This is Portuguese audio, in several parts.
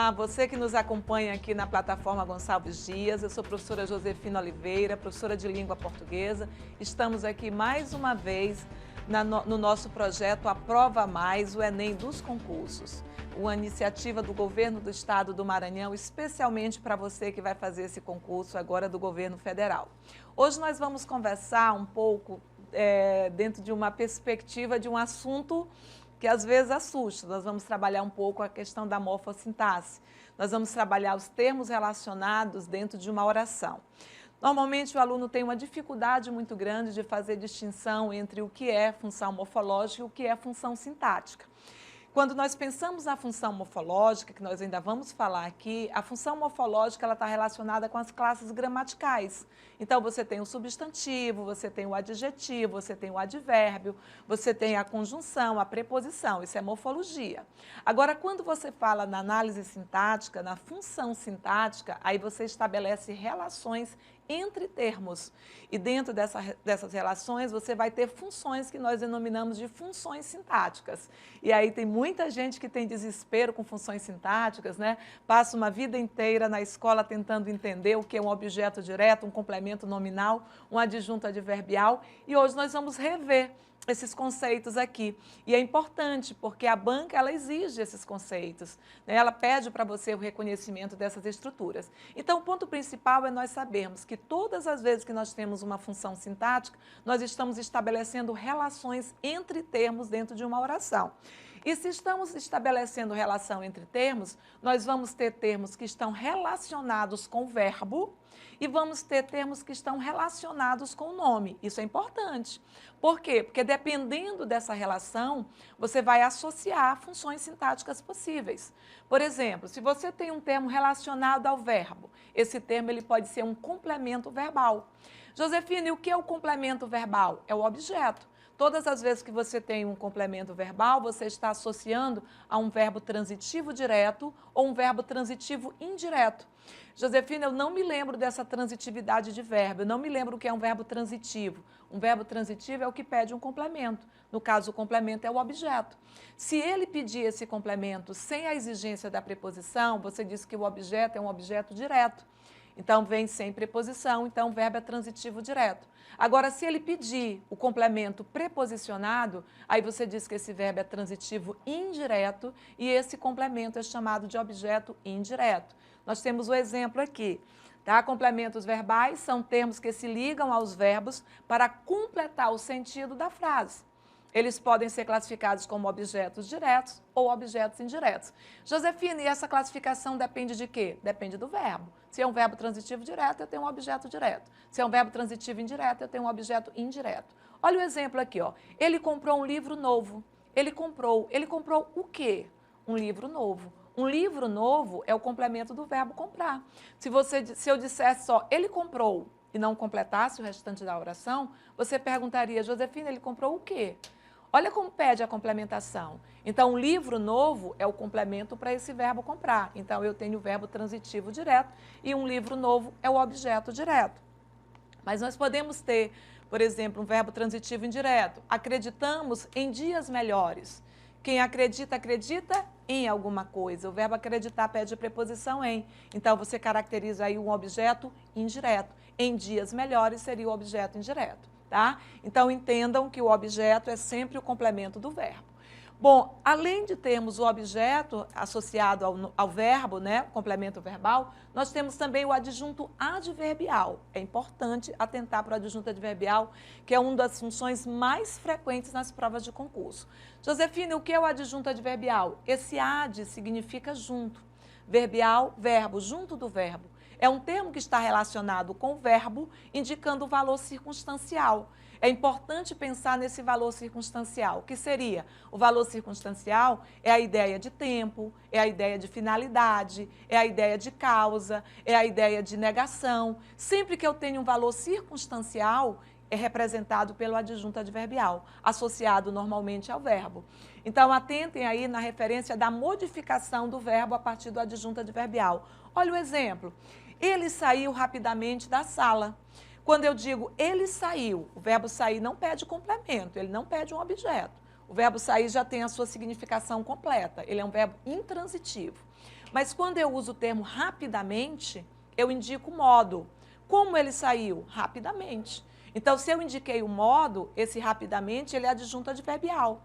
Olá, você que nos acompanha aqui na plataforma Gonçalves Dias, eu sou a professora Josefina Oliveira, professora de língua portuguesa. Estamos aqui mais uma vez no nosso projeto Aprova Mais, o Enem dos concursos. Uma iniciativa do governo do estado do Maranhão, especialmente para você que vai fazer esse concurso agora do governo federal. Hoje nós vamos conversar um pouco dentro de uma perspectiva de um assunto que às vezes assusta. Nós vamos trabalhar um pouco a questão da morfossintaxe. Nós vamos trabalhar os termos relacionados dentro de uma oração. Normalmente o aluno tem uma dificuldade muito grande de fazer distinção entre o que é função morfológica e o que é função sintática. Quando nós pensamos na função morfológica, que nós ainda vamos falar aqui, a função morfológica está relacionada com as classes gramaticais. Então, você tem o substantivo, você tem o adjetivo, você tem o advérbio, você tem a conjunção, a preposição, isso é morfologia. Agora, quando você fala na análise sintática, na função sintática, aí você estabelece relações entre termos. E dentro dessas relações, você vai ter funções que nós denominamos de funções sintáticas. E aí tem muita gente que tem desespero com funções sintáticas, né? Passa uma vida inteira na escola tentando entender o que é um objeto direto, um complemento nominal, um adjunto adverbial. E hoje nós vamos rever esses conceitos aqui. E é importante, porque a banca ela exige esses conceitos, né? Ela pede para você o reconhecimento dessas estruturas. Então, o ponto principal é nós sabermos que todas as vezes que nós temos uma função sintática, nós estamos estabelecendo relações entre termos dentro de uma oração. E se estamos estabelecendo relação entre termos, nós vamos ter termos que estão relacionados com o verbo e vamos ter termos que estão relacionados com o nome. Isso é importante. Por quê? Porque dependendo dessa relação, você vai associar funções sintáticas possíveis. Por exemplo, se você tem um termo relacionado ao verbo, esse termo ele pode ser um complemento verbal. Josefina, e o que é o complemento verbal? É o objeto. Todas as vezes que você tem um complemento verbal, você está associando a um verbo transitivo direto ou um verbo transitivo indireto. Josefina, eu não me lembro dessa transitividade de verbo, eu não me lembro o que é um verbo transitivo. Um verbo transitivo é o que pede um complemento. No caso, o complemento é o objeto. Se ele pedir esse complemento sem a exigência da preposição, você diz que o objeto é um objeto direto. Então, vem sem preposição, então o verbo é transitivo direto. Agora, se ele pedir o complemento preposicionado, aí você diz que esse verbo é transitivo indireto e esse complemento é chamado de objeto indireto. Nós temos o exemplo aqui, tá? Complementos verbais são termos que se ligam aos verbos para completar o sentido da frase. Eles podem ser classificados como objetos diretos ou objetos indiretos. Josefina, e essa classificação depende de quê? Depende do verbo. Se é um verbo transitivo direto, eu tenho um objeto direto. Se é um verbo transitivo indireto, eu tenho um objeto indireto. Olha o exemplo aqui, ó. Ele comprou um livro novo. Ele comprou o quê? Um livro novo. Um livro novo é o complemento do verbo comprar. Se eu dissesse só, ele comprou, e não completasse o restante da oração, você perguntaria, Josefina, ele comprou o quê? Olha como pede a complementação. Então, um livro novo é o complemento para esse verbo comprar. Então, eu tenho o verbo transitivo direto e um livro novo é o objeto direto. Mas nós podemos ter, por exemplo, um verbo transitivo indireto. Acreditamos em dias melhores. Quem acredita, acredita em alguma coisa. O verbo acreditar pede preposição em. Então, você caracteriza aí um objeto indireto. Em dias melhores seria o objeto indireto. Tá? Então, entendam que o objeto é sempre o complemento do verbo. Bom, além de termos o objeto associado ao verbo, né, complemento verbal, nós temos também o adjunto adverbial. É importante atentar para o adjunto adverbial, que é uma das funções mais frequentes nas provas de concurso. Josefina, o que é o adjunto adverbial? Esse ad significa junto. Verbial, verbo, junto do verbo. É um termo que está relacionado com o verbo, indicando o valor circunstancial. É importante pensar nesse valor circunstancial, que seria o valor circunstancial é a ideia de tempo, é a ideia de finalidade, é a ideia de causa, é a ideia de negação. Sempre que eu tenho um valor circunstancial, é representado pelo adjunto adverbial, associado normalmente ao verbo. Então, atentem aí na referência da modificação do verbo a partir do adjunto adverbial. Olha o exemplo. Ele saiu rapidamente da sala. Quando eu digo ele saiu, o verbo sair não pede complemento, ele não pede um objeto. O verbo sair já tem a sua significação completa, ele é um verbo intransitivo. Mas quando eu uso o termo rapidamente, eu indico o modo. Como ele saiu? Rapidamente. Então, se eu indiquei o modo, esse rapidamente, ele é adjunto adverbial.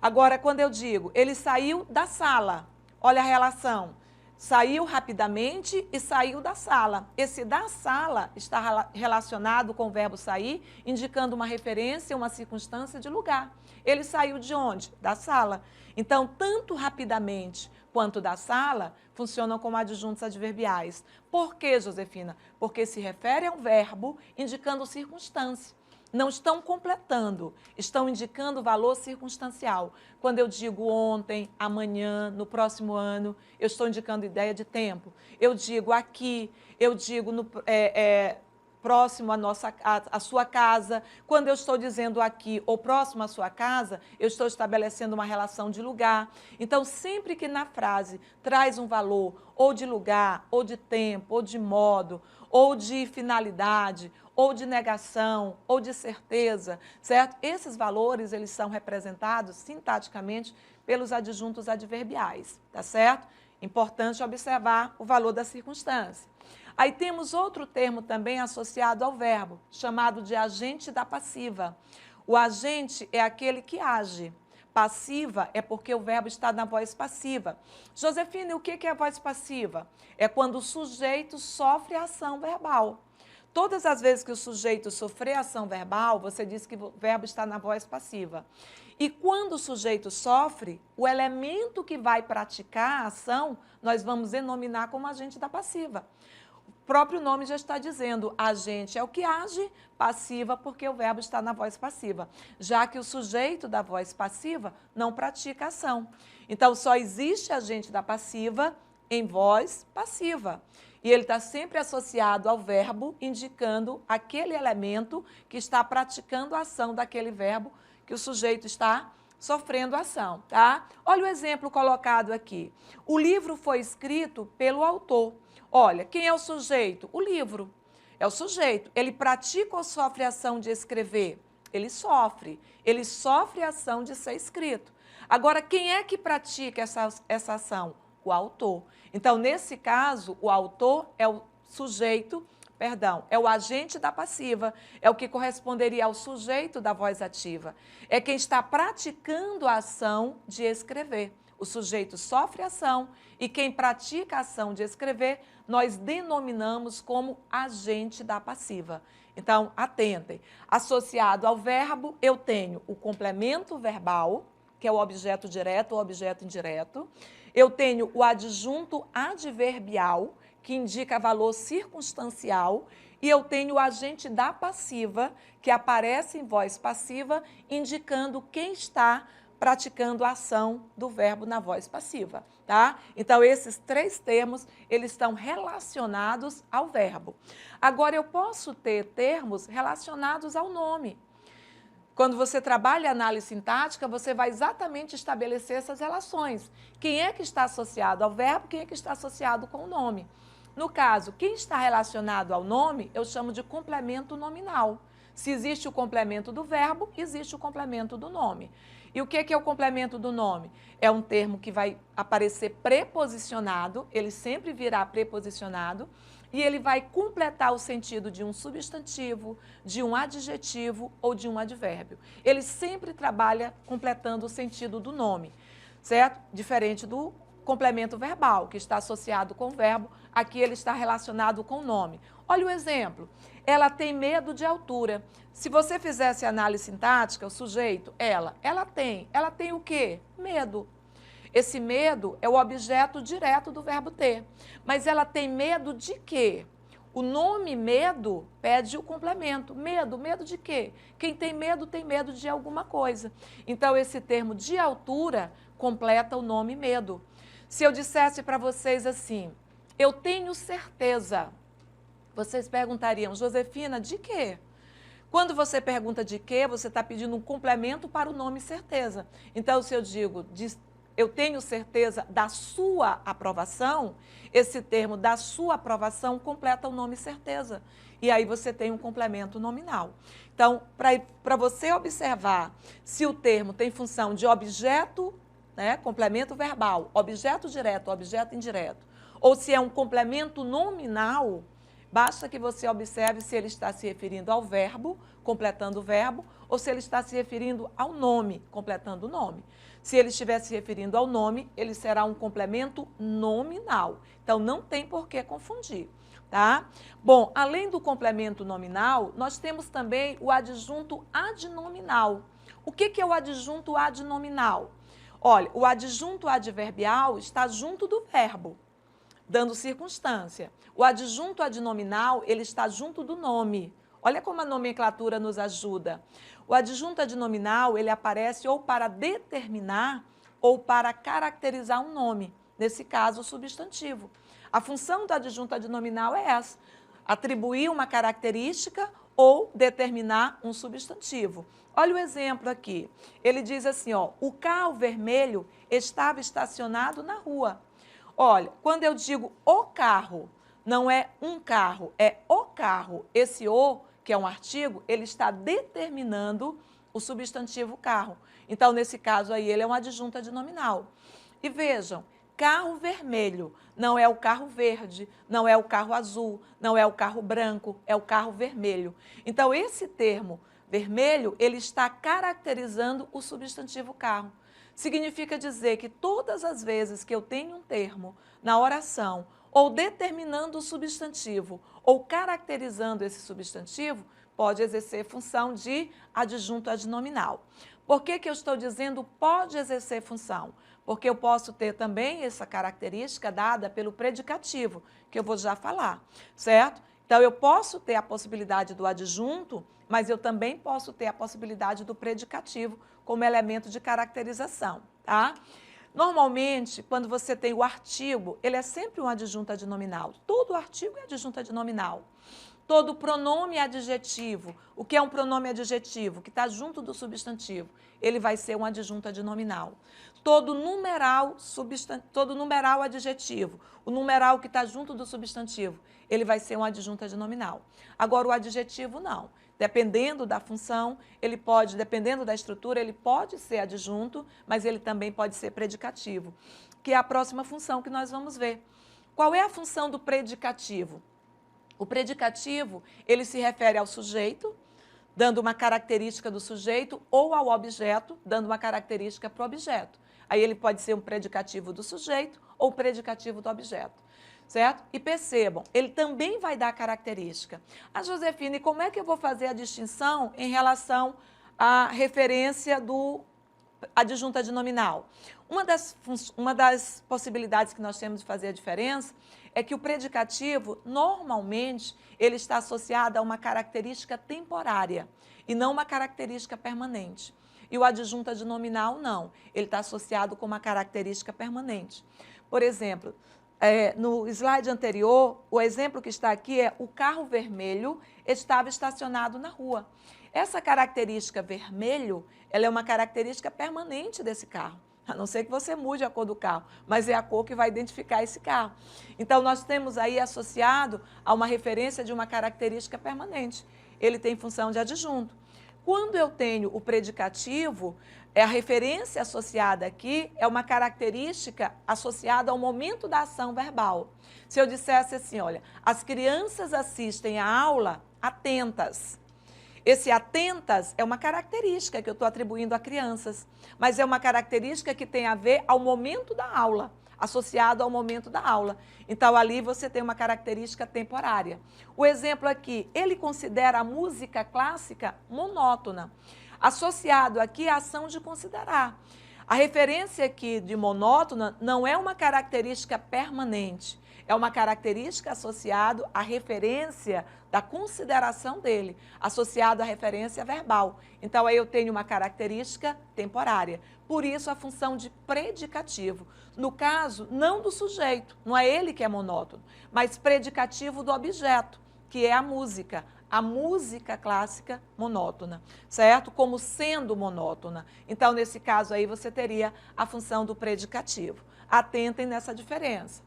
Agora, quando eu digo, ele saiu da sala, olha a relação. Saiu rapidamente e saiu da sala. Esse da sala está relacionado com o verbo sair, indicando uma referência, uma circunstância de lugar. Ele saiu de onde? Da sala. Então, tanto rapidamente quanto da sala funcionam como adjuntos adverbiais. Por quê, Josefina? Porque se refere a um verbo indicando circunstância. Não estão completando, estão indicando valor circunstancial. Quando eu digo ontem, amanhã, no próximo ano, eu estou indicando ideia de tempo. Eu digo aqui, eu digo próximo à sua casa. Quando eu estou dizendo aqui ou próximo à sua casa, eu estou estabelecendo uma relação de lugar. Então, sempre que na frase traz um valor ou de lugar, ou de tempo, ou de modo, ou de finalidade, ou de negação, ou de certeza, certo? Esses valores, eles são representados sintaticamente pelos adjuntos adverbiais, tá certo? Importante observar o valor da circunstância. Aí temos outro termo também associado ao verbo, chamado de agente da passiva. O agente é aquele que age. Passiva é porque o verbo está na voz passiva. Josefina, o que é a voz passiva? É quando o sujeito sofre a ação verbal. Todas as vezes que o sujeito sofrer ação verbal, você diz que o verbo está na voz passiva. E quando o sujeito sofre, o elemento que vai praticar a ação, nós vamos denominar como agente da passiva. O próprio nome já está dizendo, agente é o que age, passiva porque o verbo está na voz passiva, já que o sujeito da voz passiva não pratica ação. Então, só existe agente da passiva em voz passiva. E ele está sempre associado ao verbo, indicando aquele elemento que está praticando a ação daquele verbo que o sujeito está sofrendo ação, tá? Olha o exemplo colocado aqui. O livro foi escrito pelo autor. Olha, quem é o sujeito? O livro. É o sujeito. Ele pratica ou sofre a ação de escrever? Ele sofre. Ele sofre a ação de ser escrito. Agora, quem é que pratica essa ação? O autor. Então, nesse caso, o autor é o sujeito, é o agente da passiva, é o que corresponderia ao sujeito da voz ativa. É quem está praticando a ação de escrever. O sujeito sofre ação e quem pratica a ação de escrever, nós denominamos como agente da passiva. Então, atentem. Associado ao verbo, eu tenho o complemento verbal, que é o objeto direto ou objeto indireto. Eu tenho o adjunto adverbial, que indica valor circunstancial, e eu tenho o agente da passiva, que aparece em voz passiva, indicando quem está praticando a ação do verbo na voz passiva, tá? Então, esses três termos, eles estão relacionados ao verbo. Agora, eu posso ter termos relacionados ao nome. Quando você trabalha análise sintática, você vai exatamente estabelecer essas relações. Quem é que está associado ao verbo, quem é que está associado com o nome. No caso, quem está relacionado ao nome, eu chamo de complemento nominal. Se existe o complemento do verbo, existe o complemento do nome. E o que é o complemento do nome? É um termo que vai aparecer preposicionado, ele sempre virá preposicionado, e ele vai completar o sentido de um substantivo, de um adjetivo ou de um advérbio. Ele sempre trabalha completando o sentido do nome, certo? Diferente do complemento verbal, que está associado com o verbo, aqui ele está relacionado com o nome. Olha o exemplo. Ela tem medo de altura. Se você fizesse análise sintática, o sujeito, ela tem o quê? Medo. Esse medo é o objeto direto do verbo ter. Mas ela tem medo de quê? O nome medo pede o complemento. Medo de quê? Quem tem medo de alguma coisa. Então, esse termo de altura completa o nome medo. Se eu dissesse para vocês assim, eu tenho certeza, vocês perguntariam, Josefina, de quê? Quando você pergunta de quê, você está pedindo um complemento para o nome certeza. Então, se eu digo, eu tenho certeza da sua aprovação, esse termo da sua aprovação completa o nome certeza. E aí você tem um complemento nominal. Então, para você observar se o termo tem função de objeto né, complemento verbal, objeto direto, objeto indireto, ou se é um complemento nominal, basta que você observe se ele está se referindo ao verbo, completando o verbo, ou se ele está se referindo ao nome, completando o nome. Se ele estiver se referindo ao nome, ele será um complemento nominal. Então, não tem por que confundir, tá? Bom, além do complemento nominal, nós temos também o adjunto adnominal. O que é o adjunto adnominal? Olha, o adjunto adverbial está junto do verbo, dando circunstância. O adjunto adnominal, ele está junto do nome. Olha como a nomenclatura nos ajuda. O adjunto adnominal, ele aparece ou para determinar ou para caracterizar um nome. Nesse caso, o substantivo. A função do adjunto adnominal é essa: atribuir uma característica ou determinar um substantivo. Olha o exemplo aqui. Ele diz assim, ó, o carro vermelho estava estacionado na rua. Olha, quando eu digo o carro, não é um carro, é o carro. Esse o, que é um artigo, ele está determinando o substantivo carro. Então, nesse caso aí, ele é um adjunto adnominal. E vejam, carro vermelho não é o carro verde, não é o carro azul, não é o carro branco, é o carro vermelho. Então, esse termo vermelho, ele está caracterizando o substantivo carro. Significa dizer que todas as vezes que eu tenho um termo na oração, ou determinando o substantivo, ou caracterizando esse substantivo, pode exercer função de adjunto adnominal. Por que eu estou dizendo pode exercer função? Porque eu posso ter também essa característica dada pelo predicativo, que eu vou já falar, certo? Então, eu posso ter a possibilidade do adjunto, mas eu também posso ter a possibilidade do predicativo como elemento de caracterização, tá? Normalmente, quando você tem o artigo, ele é sempre um adjunto adnominal. Todo artigo é adjunto adnominal. Todo pronome adjetivo, o que é um pronome adjetivo? Que está junto do substantivo, ele vai ser um adjunto adnominal. Todo numeral adjetivo, o numeral que está junto do substantivo, ele vai ser um adjunto adnominal. Agora, o adjetivo não. Dependendo da função, ele pode, dependendo da estrutura, ele pode ser adjunto, mas ele também pode ser predicativo, que é a próxima função que nós vamos ver. Qual é a função do predicativo? O predicativo, ele se refere ao sujeito, dando uma característica do sujeito, ou ao objeto, dando uma característica para o objeto. Aí ele pode ser um predicativo do sujeito ou predicativo do objeto, certo? E percebam, ele também vai dar característica. A Josefine, como é que eu vou fazer a distinção em relação à referência do adjunto adnominal? Uma das possibilidades que nós temos de fazer a diferença é que o predicativo, normalmente, ele está associado a uma característica temporária e não uma característica permanente. E o adjunto adnominal, não. Ele está associado com uma característica permanente. Por exemplo, no slide anterior, o exemplo que está aqui é o carro vermelho estava estacionado na rua. Essa característica vermelho, ela é uma característica permanente desse carro. A não ser que você mude a cor do carro, mas é a cor que vai identificar esse carro. Então, nós temos aí associado a uma referência de uma característica permanente. Ele tem função de adjunto. Quando eu tenho o predicativo, a referência associada aqui é uma característica associada ao momento da ação verbal. Se eu dissesse assim, olha, as crianças assistem à aula atentas. Esse atentas é uma característica que eu estou atribuindo a crianças, mas é uma característica que tem a ver ao momento da aula, associado ao momento da aula. Então, ali você tem uma característica temporária. O exemplo aqui, ele considera a música clássica monótona. Associado aqui à ação de considerar. A referência aqui de monótona não é uma característica permanente, é uma característica associada à referência da consideração dele, associado à referência verbal. Então, aí eu tenho uma característica temporária. Por isso, a função de predicativo. No caso, não do sujeito, não é ele que é monótono, mas predicativo do objeto, que é a música clássica monótona, certo? Como sendo monótona. Então, nesse caso aí, você teria a função do predicativo. Atentem nessa diferença.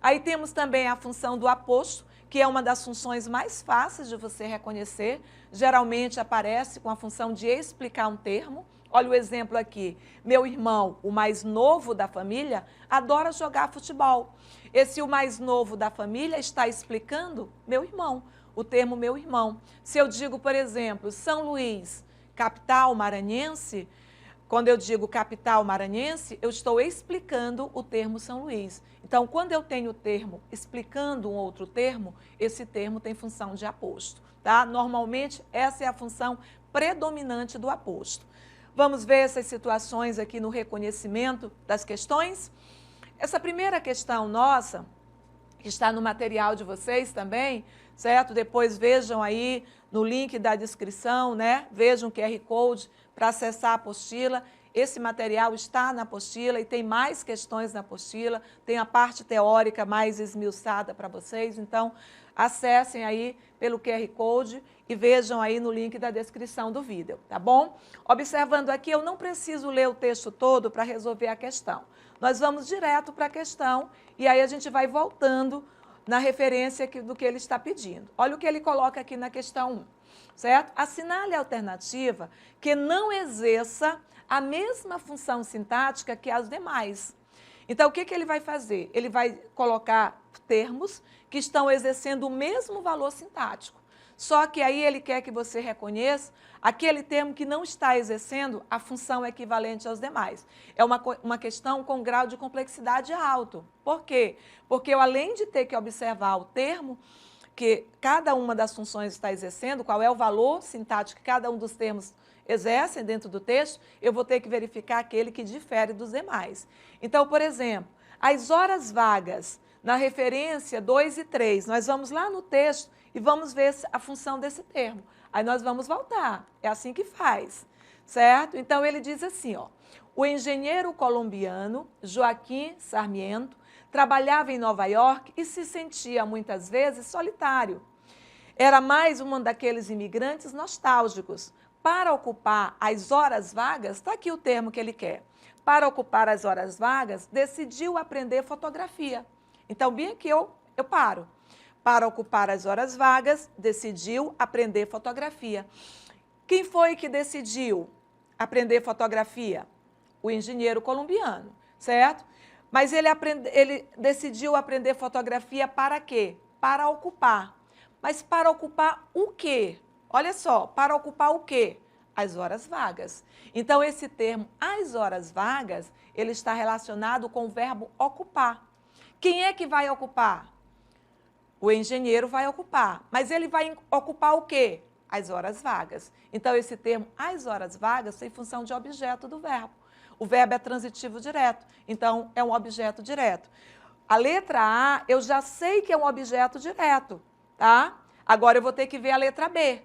Aí temos também a função do aposto, que é uma das funções mais fáceis de você reconhecer. Geralmente aparece com a função de explicar um termo, Olha o exemplo aqui. Meu irmão, o mais novo da família, adora jogar futebol. Esse o mais novo da família está explicando meu irmão, o termo meu irmão. Se eu digo, por exemplo, São Luís, capital maranhense, quando eu digo capital maranhense, eu estou explicando o termo São Luís. Então, quando eu tenho o termo explicando um outro termo, esse termo tem função de aposto, tá? Normalmente, essa é a função predominante do aposto. Vamos ver essas situações aqui no reconhecimento das questões? Essa primeira questão nossa, que está no material de vocês também, certo? Depois vejam aí no link da descrição, né? Vejam o QR Code para acessar a apostila. Esse material está na apostila e tem mais questões na apostila, tem a parte teórica mais esmiuçada para vocês, então acessem aí pelo QR Code e vejam aí no link da descrição do vídeo, tá bom? Observando aqui, eu não preciso ler o texto todo para resolver a questão. Nós vamos direto para a questão e aí a gente vai voltando na referência do que ele está pedindo. Olha o que ele coloca aqui na questão 1, certo? Assinale a alternativa que não exerça a mesma função sintática que as demais. Então, o que ele vai fazer? Ele vai colocar termos que estão exercendo o mesmo valor sintático. Só que aí ele quer que você reconheça aquele termo que não está exercendo a função equivalente aos demais. É uma questão com grau de complexidade alto. Por quê? Porque eu, além de ter que observar o termo que cada uma das funções está exercendo, qual é o valor sintático que cada um dos termos exercem dentro do texto, eu vou ter que verificar aquele que difere dos demais. Então, por exemplo, as horas vagas, na referência 2 e 3, nós vamos lá no texto e vamos ver a função desse termo. Aí nós vamos voltar, é assim que faz, certo? Então, ele diz assim, ó, o engenheiro colombiano Joaquim Sarmiento trabalhava em Nova York e se sentia muitas vezes solitário. Era mais um daqueles imigrantes nostálgicos. Para ocupar as horas vagas, está aqui o termo que ele quer. Para ocupar as horas vagas, decidiu aprender fotografia. Então, bem aqui eu paro. Para ocupar as horas vagas, decidiu aprender fotografia. Quem foi que decidiu aprender fotografia? O engenheiro colombiano, certo? Mas ele decidiu aprender fotografia para quê? Para ocupar. Mas para ocupar o quê? Olha só, para ocupar o quê? As horas vagas. Então, esse termo, as horas vagas, ele está relacionado com o verbo ocupar. Quem é que vai ocupar? O engenheiro vai ocupar. Mas ele vai ocupar o quê? As horas vagas. Então, esse termo, as horas vagas, tem função de objeto do verbo. O verbo é transitivo direto, então é um objeto direto. A letra A, eu já sei que é um objeto direto, tá? Agora eu vou ter que ver a letra B,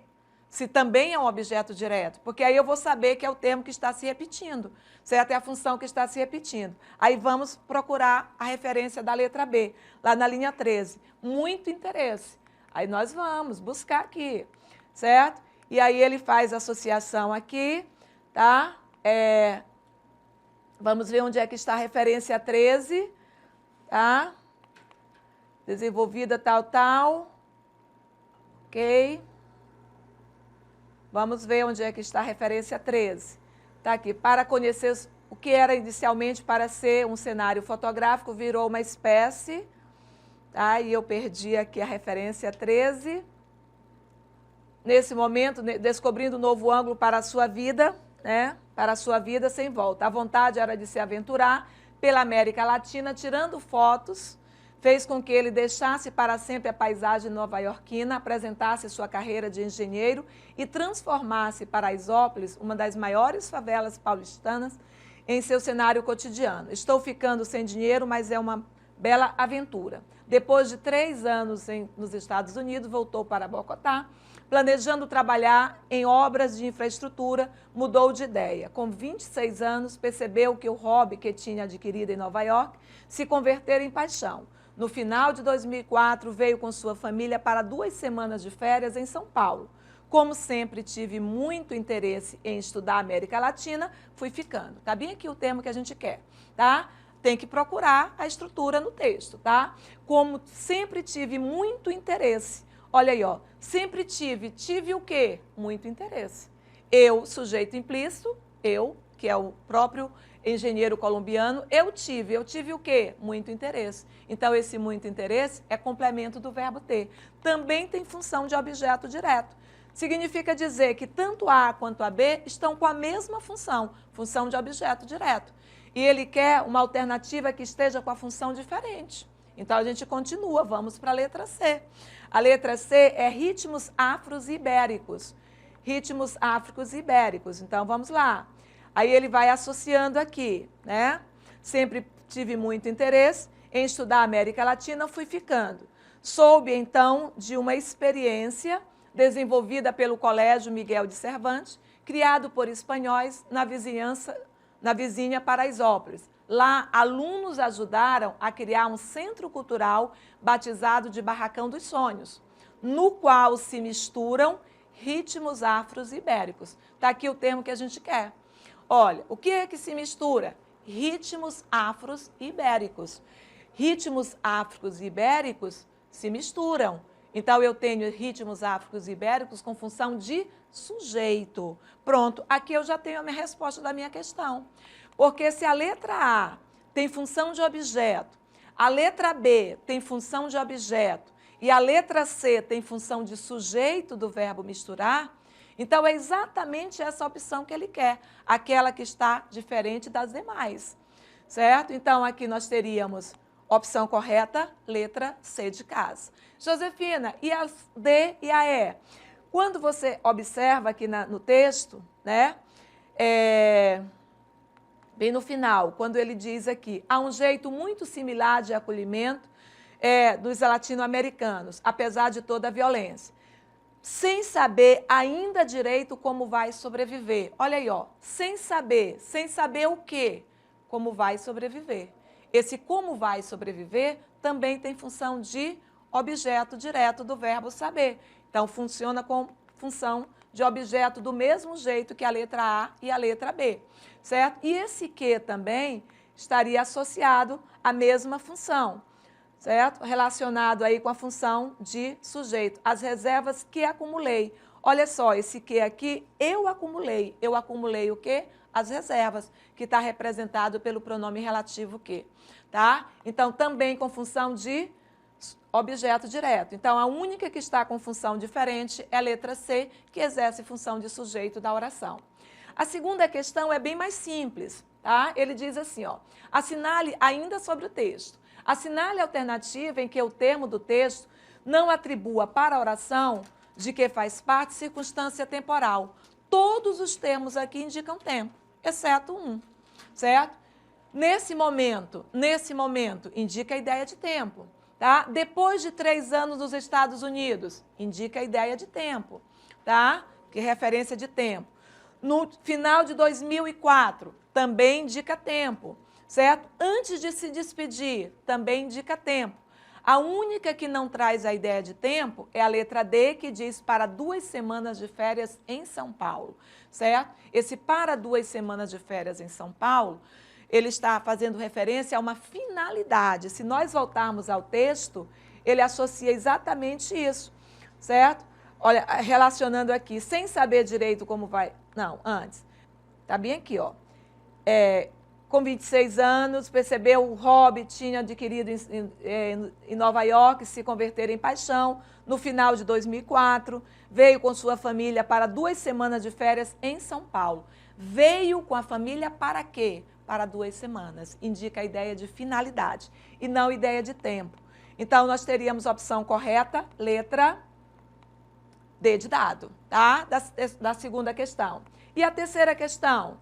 se também é um objeto direto, porque aí eu vou saber que é o termo que está se repetindo, certo? É a função que está se repetindo. Aí vamos procurar a referência da letra B, lá na linha 13. Muito interesse. Aí nós vamos buscar aqui, certo? E aí ele faz a associação aqui, tá? Vamos ver onde é que está a referência 13, tá? Desenvolvida tal. Ok. Vamos ver onde é que está a referência 13. Está aqui. Para conhecer o que era inicialmente para ser um cenário fotográfico, virou uma espécie. Tá? E eu perdi aqui a referência 13. Nesse momento, descobrindo um novo ângulo para a sua vida, né? Para a sua vida sem volta. A vontade era de se aventurar pela América Latina, tirando fotos, fez com que ele deixasse para sempre a paisagem nova-iorquina, apresentasse sua carreira de engenheiro e transformasse Paraisópolis, uma das maiores favelas paulistanas, em seu cenário cotidiano. Estou ficando sem dinheiro, mas é uma bela aventura. Depois de 3 anos nos Estados Unidos, voltou para Bogotá, planejando trabalhar em obras de infraestrutura, mudou de ideia. Com 26 anos, percebeu que o hobby que tinha adquirido em Nova York se convertera em paixão. No final de 2004, veio com sua família para 2 semanas de férias em São Paulo. Como sempre tive muito interesse em estudar a América Latina, fui ficando. Tá bem aqui o termo que a gente quer, tá? Tem que procurar a estrutura no texto, tá? Como sempre tive muito interesse. Olha aí, ó. Sempre tive o quê? Muito interesse. Eu, sujeito implícito, eu, que é o próprio engenheiro colombiano, eu tive o quê? Muito interesse. Então, esse muito interesse é complemento do verbo ter. Também tem função de objeto direto. Significa dizer que tanto A quanto a B estão com a mesma função, função de objeto direto. E ele quer uma alternativa que esteja com a função diferente. Então, a gente continua, vamos para a letra C. A letra C é ritmos afros e ibéricos. Ritmos áfricos e ibéricos. Então, vamos lá. Aí ele vai associando aqui, né? Sempre tive muito interesse em estudar a América Latina, fui ficando. Soube, então, de uma experiência desenvolvida pelo Colégio Miguel de Cervantes, criado por espanhóis na vizinha Paraisópolis. Lá, alunos ajudaram a criar um centro cultural batizado de Barracão dos Sonhos, no qual se misturam ritmos afros e ibéricos. Está aqui o termo que a gente quer. Olha, o que é que se mistura? Ritmos afros e ibéricos. Ritmos áfricos e ibéricos se misturam. Então, eu tenho ritmos áfricos e ibéricos com função de sujeito. Pronto, aqui eu já tenho a minha resposta da minha questão. Porque se a letra A tem função de objeto, a letra B tem função de objeto e a letra C tem função de sujeito do verbo misturar, então é exatamente essa opção que ele quer, aquela que está diferente das demais, certo? Então, aqui nós teríamos opção correta, letra C de casa. Josefina, e a D e a E? Quando você observa aqui no texto, né, bem no final, quando ele diz aqui, há um jeito muito similar de acolhimento dos latino-americanos, apesar de toda a violência, sem saber ainda direito como vai sobreviver. Olha aí, ó, sem saber o quê? Como vai sobreviver. Esse como vai sobreviver também tem função de objeto direto do verbo saber. Então, funciona com função de objeto do mesmo jeito que a letra A e a letra B, certo? E esse que também estaria associado à mesma função, certo? Relacionado aí com a função de sujeito. As reservas que acumulei. Olha só, esse que aqui, eu acumulei. Eu acumulei o quê? As reservas, que está representado pelo pronome relativo que, tá? Então, também com função de objeto direto. Então, a única que está com função diferente é a letra C, que exerce função de sujeito da oração. A segunda questão é bem mais simples, tá? Ele diz assim, ó, assinale ainda sobre o texto. Assinale a alternativa em que o termo do texto não atribua para a oração de que faz parte circunstância temporal. Todos os termos aqui indicam tempo, exceto um, certo? Nesse momento, indica a ideia de tempo. Tá? Depois de 3 anos nos Estados Unidos, indica a ideia de tempo, tá? Que é referência de tempo. No final de 2004, também indica tempo, certo? Antes de se despedir, também indica tempo. A única que não traz a ideia de tempo é a letra D, que diz para 2 semanas de férias em São Paulo, certo? Esse para 2 semanas de férias em São Paulo, ele está fazendo referência a uma finalidade. Se nós voltarmos ao texto, ele associa exatamente isso, certo? Olha, relacionando aqui, sem saber direito como vai... Não, antes. Está bem aqui, ó. Com 26 anos, percebeu o hobby, tinha adquirido em Nova York, se converter em paixão. No final de 2004, veio com sua família para 2 semanas de férias em São Paulo. Veio com a família para quê? Para 2 semanas. Indica a ideia de finalidade e não ideia de tempo. Então, nós teríamos a opção correta, letra D de dado, tá? Da segunda questão. E a terceira questão,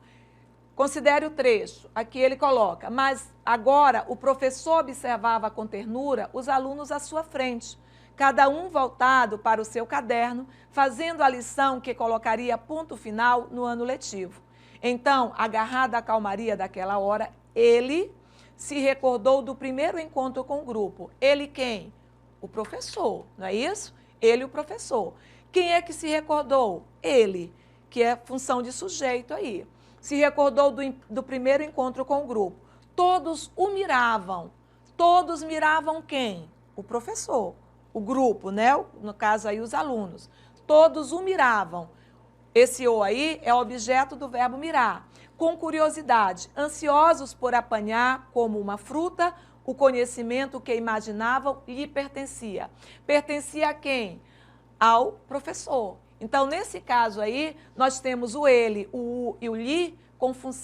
considere o trecho. Aqui ele coloca, mas agora o professor observava com ternura os alunos à sua frente, cada um voltado para o seu caderno, fazendo a lição que colocaria ponto final no ano letivo. Então, agarrado à calmaria daquela hora, ele se recordou do primeiro encontro com o grupo. Ele quem? O professor, não é isso? Ele, o professor. Quem é que se recordou? Ele, que é função de sujeito aí. Se recordou do primeiro encontro com o grupo. Todos o miravam. Todos miravam quem? O professor. O grupo, né? No caso aí, os alunos. Todos o miravam. Esse o aí é o objeto do verbo mirar. Com curiosidade, ansiosos por apanhar como uma fruta o conhecimento que imaginavam lhe pertencia. Pertencia a quem? Ao professor. Então, nesse caso aí, nós temos o ele, o u e o lhe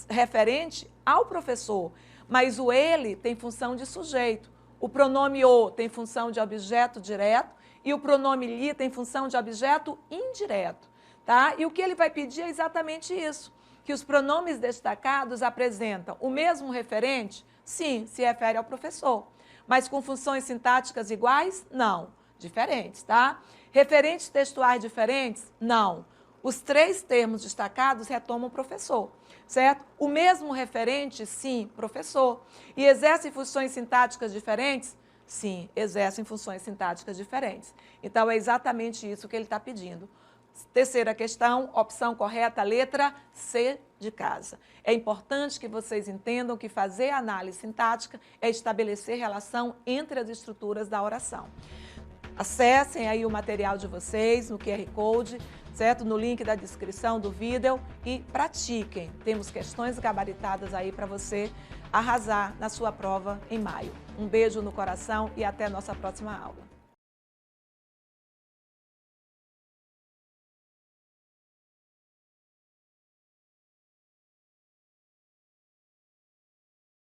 referente ao professor. Mas o ele tem função de sujeito. O pronome o tem função de objeto direto e o pronome lhe tem função de objeto indireto. Tá? E o que ele vai pedir é exatamente isso, que os pronomes destacados apresentam o mesmo referente? Sim, se refere ao professor. Mas com funções sintáticas iguais? Não, diferentes, tá? Referentes textuais diferentes? Não. Os três termos destacados retomam o professor, certo? O mesmo referente? Sim, professor. E exercem funções sintáticas diferentes? Sim, exercem funções sintáticas diferentes. Então, é exatamente isso que ele está pedindo. Terceira questão, opção correta, letra C de casa. É importante que vocês entendam que fazer análise sintática é estabelecer relação entre as estruturas da oração. Acessem aí o material de vocês no QR Code, certo? No link da descrição do vídeo e pratiquem. Temos questões gabaritadas aí para você arrasar na sua prova em maio. Um beijo no coração e até a nossa próxima aula.